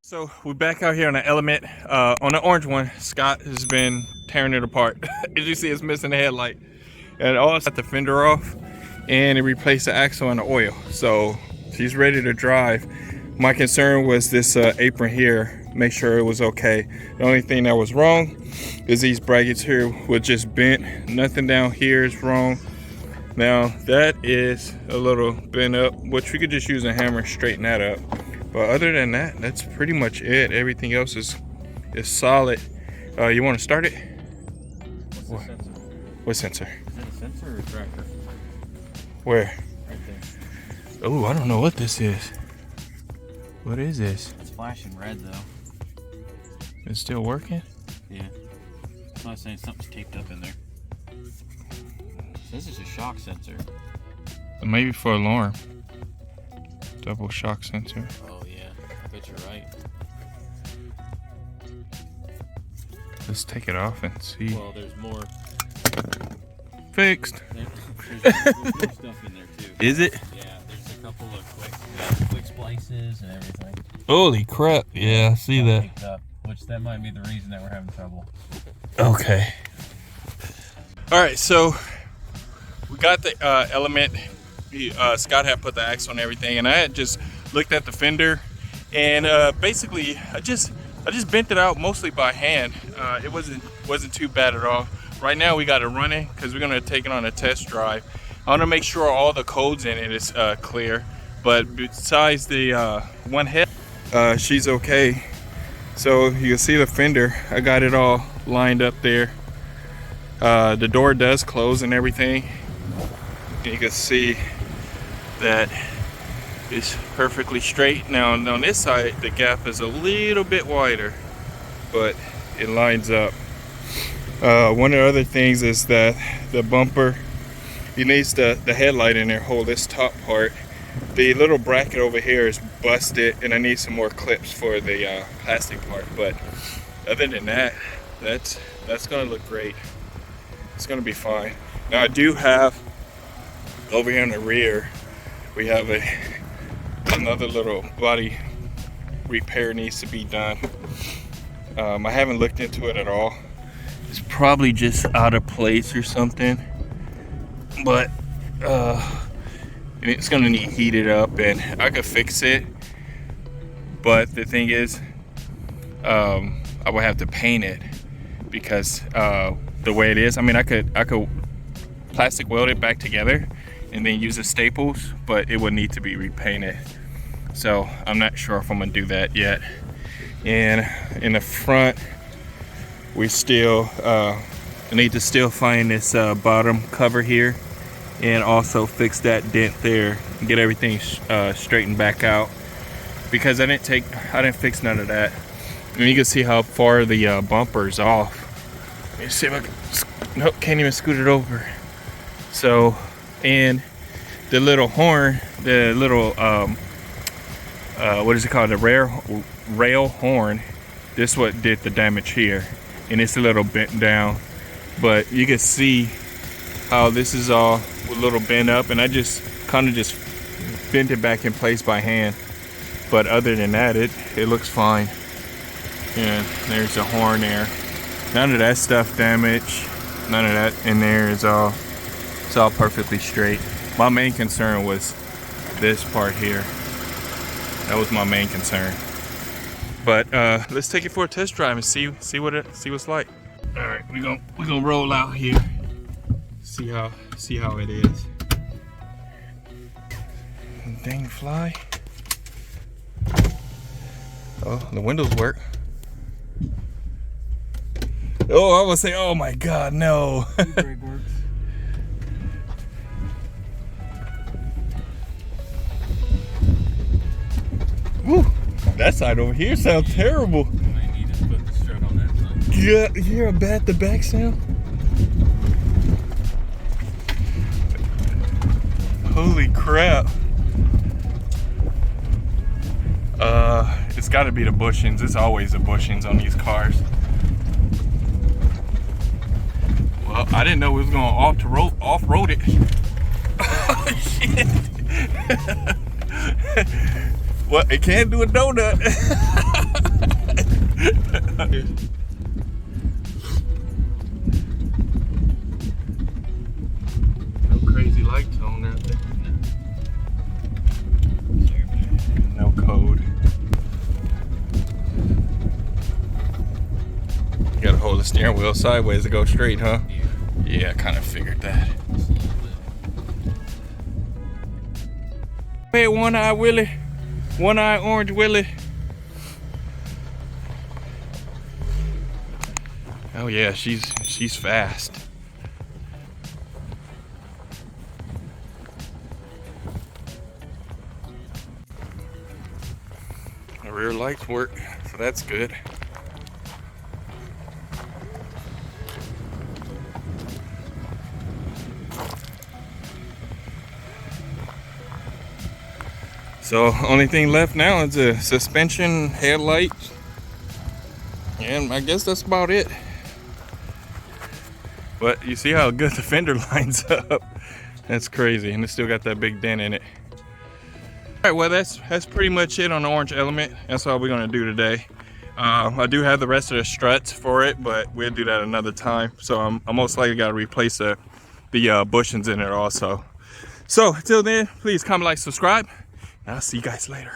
So we're back out here on the Element. On the orange one, Scott has been tearing it apart. As you see, it's missing the headlight. And also got the fender off and it replaced the axle and the oil. So she's ready to drive. My concern was this apron here, make sure it was okay. The only thing that was wrong is these brackets here were just bent. Nothing down here is wrong. Now that is a little bent up, which we could just use a hammer and straighten that up. But other than that, that's pretty much it. Everything else is solid. You want to start it? What's the sensor? What sensor? Is it a sensor or a tracker? Where? Right there. Oh, I don't know what this is. What is this? It's flashing red though. It's still working? Yeah. That's why I was saying something's taped up in there. This is a shock sensor. Maybe for alarm. Double shock sensor. Oh yeah, I bet you're right. Let's take it off and see. Well, there's more. Fixed. There's more stuff in there too. Is it? Yeah, there's a couple of quick splices and everything. Holy crap. Yeah, I see that. Taped up, which that might be the reason that we're having trouble. Okay. All right, so we got the Element. Scott had put the axle on everything, and I had just looked at the fender, and basically I just bent it out mostly by hand. It wasn't too bad at all. Right now we got it running because we're gonna take it on a test drive. I want to make sure all the codes in it is clear, but besides the one head, she's okay. So you can see the fender. I got it all lined up there. The door does close and everything. You can see that it's perfectly straight. Now on this side the gap is a little bit wider, but it lines up. One of the other things is that the bumper, it needs the headlight in there, hold this top part. The little bracket over here is busted and I need some more clips for the plastic part, but other than that, that's gonna look great. It's gonna be fine. Now I do have over here in the rear, we have another little body repair needs to be done. I haven't looked into it at all. It's probably just out of place or something, but it's gonna need heated up and I could fix it. But the thing is, I would have to paint it because the way it is, I mean, I could plastic weld it back together and then use the staples, but it would need to be repainted. So I'm not sure if I'm gonna do that yet. And in the front, we still need to still find this bottom cover here and also fix that dent there and get everything straightened back out, because I didn't fix none of that. And you can see how far the bumper's off. Let me see if I can, nope, can't even scoot it over. So, and the little horn, the little what is it called, the rail horn, this what did the damage here, and it's a little bent down, but you can see how this is all a little bent up, and I just kind of just bent it back in place by hand. But other than that, it looks fine. And there's a horn there. None of that stuff damaged, none of that in there. It's all perfectly straight. My main concern was this part here. That was my main concern. But let's take it for a test drive and see what it's like. All right, we're gonna roll out here. See how it is. Dang fly. Oh, the windows work. Oh, I would say, oh my God, no. Brake works. Woo, that side over here sounds terrible. Might need to put the strut on that side. Yeah, you hear the back sound? Holy crap. It's gotta be the bushings. It's always the bushings on these cars. Well, I didn't know we was going off-road it. Oh, shit. Well, it can't do a donut. No crazy lights on out there. No code. You gotta hold the steering wheel sideways to go straight, huh? Yeah, I kind of figured that. Hey, one-eye Willie. One-eye orange Willie. Oh yeah, she's fast. The rear lights work, so that's good. So only thing left now is a suspension, headlights, and I guess that's about it. But you see how good the fender lines up. That's crazy, and it's still got that big dent in it. All right, well that's pretty much it on the orange element. That's all we're gonna do today. I do have the rest of the struts for it, but we'll do that another time. So I'm most likely gotta replace the bushings in it also. So until then, please comment, like, subscribe, and I'll see you guys later.